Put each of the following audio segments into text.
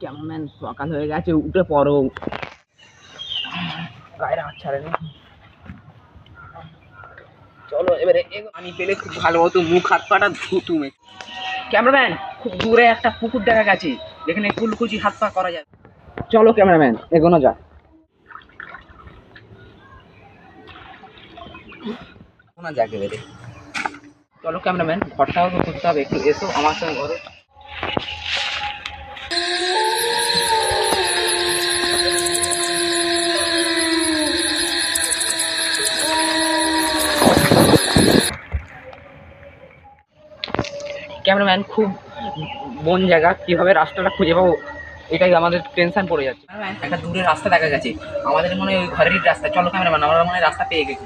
Cameraman সকাল হয়ে গেছে, উঠে পড়ো। গায়ের হাত ছাড়ে না। চলো এবারে পানি পেলে খুব ভালো হতো, মুখ হাত পাটা ধুতুমে। ক্যামেরাম্যান, খুব দূরে একটা পুকুর দেখা গেছে যেখানে কুলকুচি হাত পা করা যায়। চলো ক্যামেরাম্যান, এগোনো যাক। শোনা যাক এবারে। চলো ক্যামেরাম্যান, ঘরটাও তো খুঁজতে হবে, একটু এসো আমার সঙ্গে ঘরে। ক্যামেরাম্যান, খুব বন জায়গা, কিভাবে রাস্তাটা খুঁজে পাবো এটাই আমাদের টেনশন পড়ে যাচ্ছে। একটা দূরের রাস্তা দেখা গেছে, আমাদের মনে হয় ওই ঘরেরই রাস্তা। চলো ক্যামেরাম্যান, আমরা মনে হয় রাস্তা পেয়ে গেছি।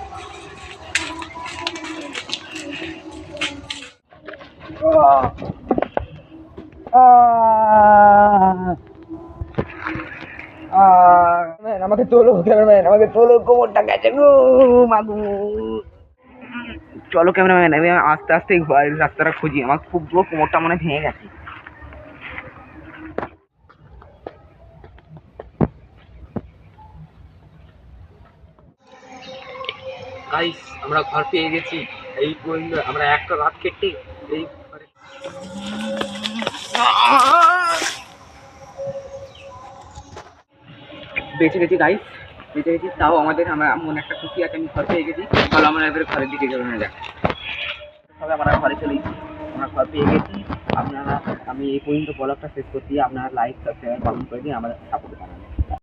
আমাকে তোলো ক্যামেরাম্যান, আমাকে তোলো, কোমরটা গেছে গো মাগু। চলো ক্যামেরাম্যান, আমি আস্তে আস্তে রাস্তাটা খুঁজি, আমার খুব জোর কোমরটা মনে ভেঙে গেছে। গাইস, আমরা ঘর পেয়ে গেছি। এই পর্যন্ত আমরা একটা রাত কেটে এই বেঁচে গেছি গাইস, বেঁচে গেছি। তাও আমাদের আমরা মনে একটা খুশি আছে, আমি ঘর পেয়ে গেছি। তাহলে আমরা এবারে ঘরের দিকে যাবো না, যাক তবে আমরা ঘরে চলে গেছি, আমরা ঘর পেয়ে গেছি। আপনারা, আমি এই পর্যন্ত ব্লগটা শেষ করছি। আপনারা লাইক, সাবস্ক্রাইব, কমেন্ট করে দিয়ে আমাদের সাপোর্ট জানাবেন।